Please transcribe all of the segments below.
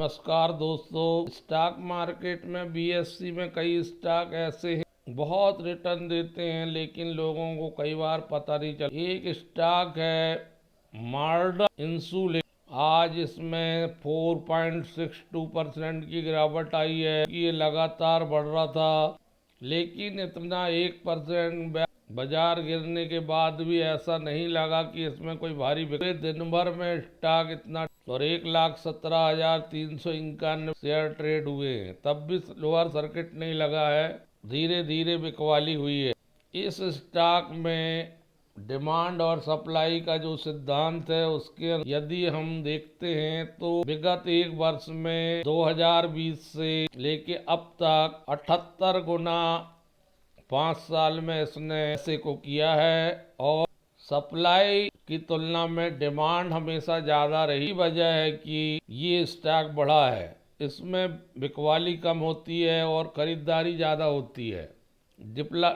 नमस्कार दोस्तों, stock market में बीएससी में कई स्टॉक ऐसे हैं बहुत रिटर्न देते हैं, लेकिन लोगों को कई बार पता नहीं चलता। एक स्टॉक है मारडा इंसुलेट। आज इसमें 4.62% की गिरावट आई है। ये लगातार बढ़ रहा था, लेकिन इतना 1% बाजार गिरने के बाद भी ऐसा नहीं लगा कि इसमें कोई भारी बिक्री। दिन भर में स्टॉक इतना और 1,17,391 शेयर ट्रेड हुए हैं, तब भी लोअर सर्किट नहीं लगा है। धीरे धीरे बिकवाली हुई है। इस स्टॉक में डिमांड और सप्लाई का जो सिद्धांत है, उसके यदि हम देखते हैं तो विगत एक वर्ष में 2020 से लेके अब तक 78 गुना 5 साल में इसने ऐसे को किया है। और सप्लाई की तुलना में डिमांड हमेशा ज़्यादा रही। वजह है कि ये स्टॉक बढ़ा है, इसमें बिकवाली कम होती है और खरीदारी ज़्यादा होती है।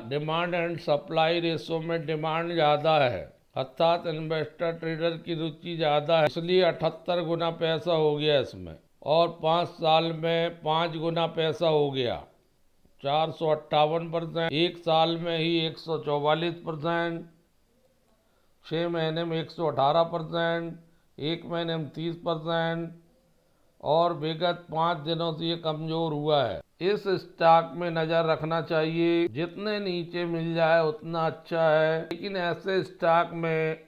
डिमांड एंड सप्लाई रेशो में डिमांड ज़्यादा है, अर्थात इन्वेस्टर ट्रेडर की रुचि ज़्यादा है, इसलिए 78 गुना पैसा हो गया इसमें। और 5 साल में 5 गुना पैसा हो गया, 458%। एक साल में ही 144%, 6 महीने में 118%, एक महीने में 30%, और विगत 5 दिनों से ये कमजोर हुआ है। इस स्टॉक में नज़र रखना चाहिए, जितने नीचे मिल जाए उतना अच्छा है, लेकिन ऐसे स्टॉक में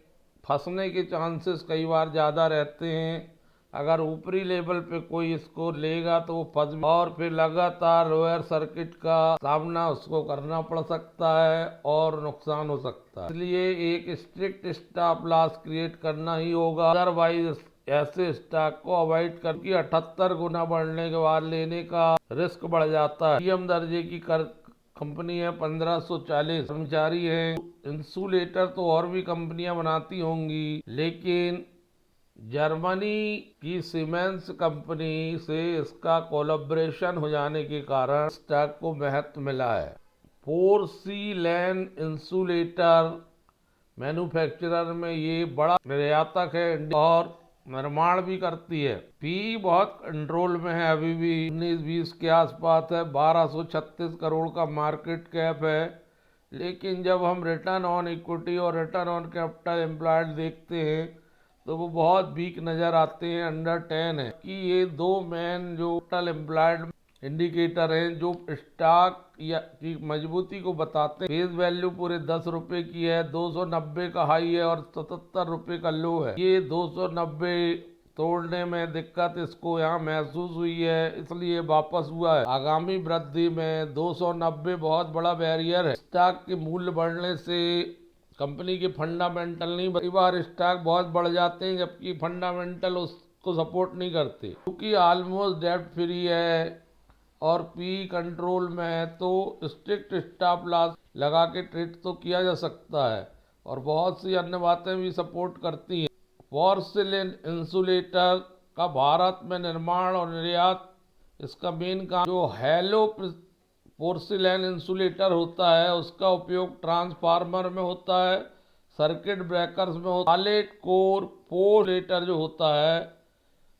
फंसने के चांसेस कई बार ज़्यादा रहते हैं। अगर ऊपरी लेवल पे कोई इसको लेगा तो वो फंस और फिर लगातार लोअर सर्किट का सामना उसको करना पड़ सकता है और नुकसान हो सकता है। इसलिए एक स्ट्रिक्ट स्टॉप लॉस क्रिएट करना ही होगा, अदरवाइज ऐसे स्टॉक को अवॉइड करके 78 गुना बढ़ने के बाद लेने का रिस्क बढ़ जाता है। मीडियम दर्जे की कंपनी है, 1540 कर्मचारी हैं। इंसुलेटर तो और भी कंपनियां बनाती होंगी, लेकिन जर्मनी की सीमेंस कंपनी से इसका कोलैबोरेशन हो जाने के कारण स्टॉक को महत्व मिला है। पोर्सिलेन इंसुलेटर मैन्युफैक्चरर में ये बड़ा निर्यातक है और निर्माण भी करती है। पी बहुत कंट्रोल में है, अभी भी 19-20 के आसपास है। 1236 करोड़ का मार्केट कैप है। लेकिन जब हम रिटर्न ऑन इक्विटी और रिटर्न ऑन कैपिटल एम्प्लॉयड देखते हैं तो वो बहुत वीक नज़र आते हैं, अंडर 10 है। कि ये दो मेन जो कैपिटल एम्प्लॉयड इंडिकेटर हैं जो स्टॉक या की मजबूती को बताते हैं। फेस वैल्यू पूरे 10 रुपए की है, 290 का हाई है और 77 रुपए का लो है। ये 290 तोड़ने में दिक्कत इसको यहाँ महसूस हुई है, इसलिए वापस हुआ है। आगामी वृद्धि में 290 बहुत बड़ा बैरियर है। स्टॉक के मूल्य बढ़ने से कंपनी के फंडामेंटल नहीं, कई बार स्टॉक बहुत बढ़ जाते हैं जबकि फंडामेंटल उसको सपोर्ट नहीं करते। क्योंकि ऑलमोस्ट डेट फ्री है और पी कंट्रोल में है, तो स्ट्रिक्ट स्टॉप लॉस लगा के ट्रेड तो किया जा सकता है और बहुत सी अन्य बातें भी सपोर्ट करती हैं। पोर्सिलेन इंसुलेटर का भारत में निर्माण और निर्यात इसका मेन काम। जो हैलो पोर्सिलेन इंसुलेटर होता है उसका उपयोग ट्रांसफार्मर में होता है, सर्किट ब्रेकर्स में होता है। सॉलिड कोर पोर्सिलेटर जो होता है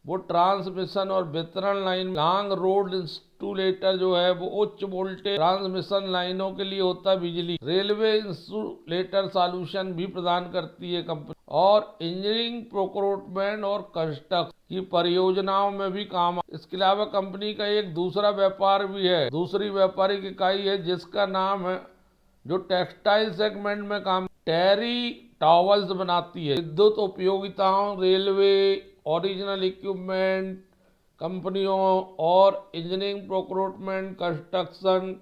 वो ट्रांसमिशन और वितरण लाइन। लॉन्ग रोड इंसुलेटर जो है वो उच्च वोल्टेज ट्रांसमिशन लाइनों के लिए होता है। बिजली रेलवे इंसुलेटर सॉल्यूशन भी प्रदान करती है कंपनी, और इंजीनियरिंग प्रोक्योरमेंट और कंस्ट्रक्शन की परियोजनाओं में भी काम। इसके अलावा कंपनी का एक दूसरा व्यापार भी है, दूसरी व्यापारिक इकाई है जिसका नाम है, जो टेक्सटाइल सेगमेंट में काम टेरी टॉवल्स बनाती है। विद्युत उपयोगिताओं, रेलवे, ओरिजिनल इक्विपमेंट कंपनियों और इंजीनियरिंग प्रोक्योरमेंट कंस्ट्रक्शन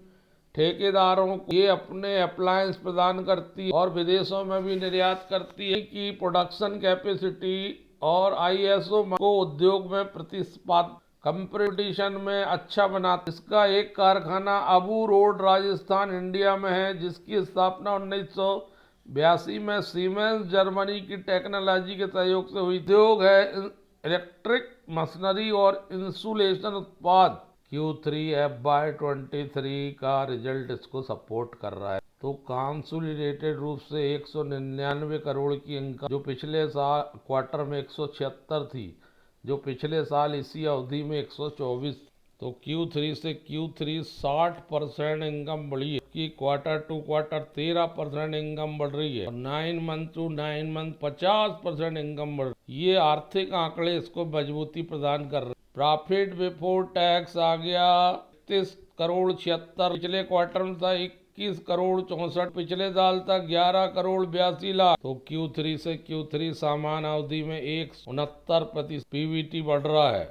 ठेकेदारों को ये अपने अप्लायंस प्रदान करती है और विदेशों में भी निर्यात करती है। कि प्रोडक्शन कैपेसिटी और आईएसओ को उद्योग में प्रतिस्पर्धा कंपटीशन में अच्छा बनाता। इसका एक कारखाना अबू रोड राजस्थान इंडिया में है, जिसकी स्थापना 1982 में सीमेंस जर्मनी की टेक्नोलॉजी के सहयोग से हुई। उद्योग है इलेक्ट्रिक मशीनरी और इंसुलेशन उत्पाद। Q3 FY23 का रिजल्ट इसको सपोर्ट कर रहा है। तो कंसोलिडेटेड रूप से 199 करोड़ की इनकम, जो पिछले साल क्वार्टर में 176 थी, जो पिछले साल इसी अवधि में 124। तो Q3 से Q3 60% इनकम बढ़ी है, कि क्वार्टर टू क्वार्टर 13% इनकम बढ़ रही है, और 9 मंथ टू 9 मंथ 50% इनकम बढ़ रही है। ये आर्थिक आंकड़े इसको मजबूती प्रदान कर रहे हैं। प्रॉफिट बिफोर टैक्स आ गया 31 करोड़ 76, पिछले क्वार्टर में था 21 करोड़ 64, पिछले साल था 11 करोड़ 82 लाख। तो Q3 से Q3 समान अवधि में 169% पीवीटी बढ़ रहा है,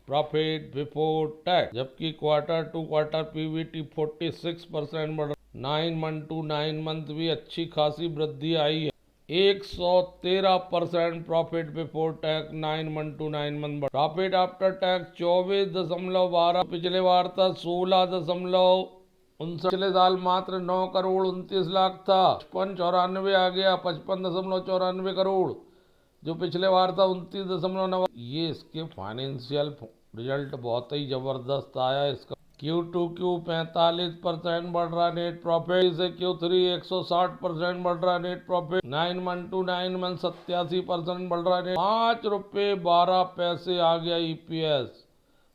प्रॉफिट बिफोर टैक्स, जबकि क्वार्टर टू क्वार्टर पीवीटी 46% बढ़ रहा है। 9 मंथ टू 9 मंथ भी अच्छी खासी वृद्धि आई है, 113% profit before tax 9 month to 9 month. Profit after tax 24.12, पिछले बार था 16.59, पिछले साल मात्र 9 करोड़ 29 लाख था, 5594 आ गया, 55.94 करोड़, जो पिछले बार था 29.9। ये इसके फाइनेंशियल रिजल्ट बहुत ही जबरदस्त आया। इसका Q2Q 45% बढ़ रहा नेट प्रॉफिट, से Q3 160% बढ़ रहा net profit, 9 month to 9 month 87% बढ़ रहा नेट, ₹5.12 आ गया EPS,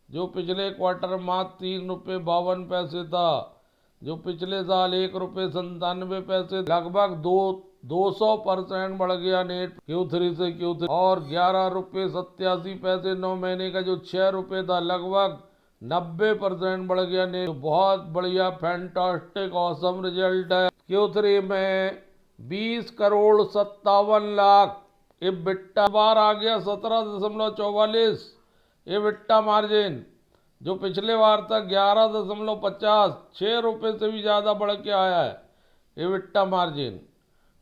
जो पिछले क्वार्टर मात्र ₹3.52 था, जो पिछले साल ₹1.97, लगभग 200% बढ़ गया नेट Q3 से Q3, और ₹11.87 9 महीने का जो ₹6 था, लगभग 90% बढ़ गया नेट। बहुत बढ़िया फैंटास्टिक ऑसम रिजल्ट है। Q3 में 20 करोड़ 57 लाख EBITDA, बार आ गया 17.44 EBITDA मार्जिन, जो पिछले बार था 11.50, ₹6 से भी ज्यादा बढ़ के आया है EBITDA मार्जिन।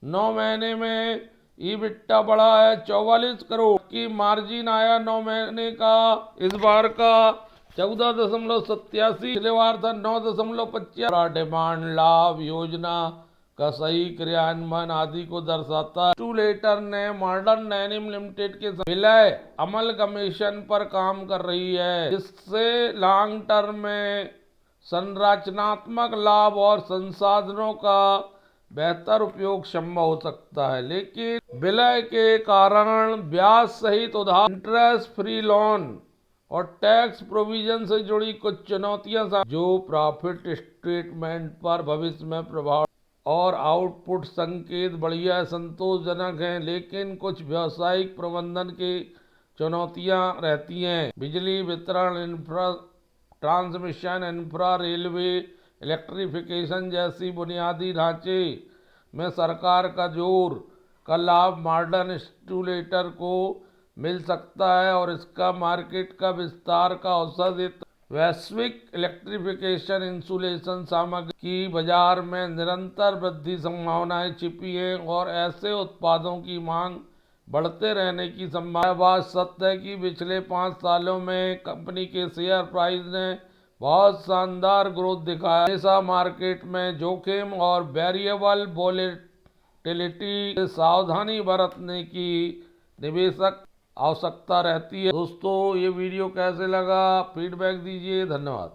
9 महीने में EBITDA बढ़ा है 44 करोड़ की, मार्जिन आया 9 महीने का इस बार का 14.87, पिछले बार था 9.25। डिमांड लाभ योजना का सही क्रियान्वयन आदि को दर्शाता है। रेगुलेटर ने मॉडर्न डेनिम लिमिटेड के विलय अमल कमीशन पर काम कर रही है, जिससे लॉन्ग टर्म में संरचनात्मक लाभ और संसाधनों का बेहतर उपयोग संभव हो सकता है, लेकिन विलय के कारण ब्याज सहित उधार, इंटरेस्ट फ्री लोन और टैक्स प्रोविजन से जुड़ी कुछ चुनौतियां, जो प्रॉफिट स्टेटमेंट पर भविष्य में प्रभाव और आउटपुट संकेत बढ़िया संतोषजनक हैं, लेकिन कुछ व्यावसायिक प्रबंधन की चुनौतियां रहती हैं। बिजली वितरण infra, transmission infra, railway, electrification जैसी बुनियादी ढांचे में सरकार का जोर का लाभ मॉडर्न रेगुलेटर को मिल सकता है, और इसका मार्केट का विस्तार का अवसर देता है। वैश्विक इलेक्ट्रिफिकेशन इंसुलेशन सामग्री की बाजार में निरंतर वृद्धि संभावनाएं छिपी हैं, और ऐसे उत्पादों की मांग बढ़ते रहने की संभावना। बात सत्य है कि पिछले 5 सालों में कंपनी के शेयर प्राइस ने बहुत शानदार ग्रोथ दिखाया। हमेशा मार्केट में जोखिम और वेरिएबल वोलेटिलिटी से सावधानी बरतने की निवेशक आवश्यकता रहती है। दोस्तों, ये वीडियो कैसे लगा, फीडबैक दीजिए। धन्यवाद।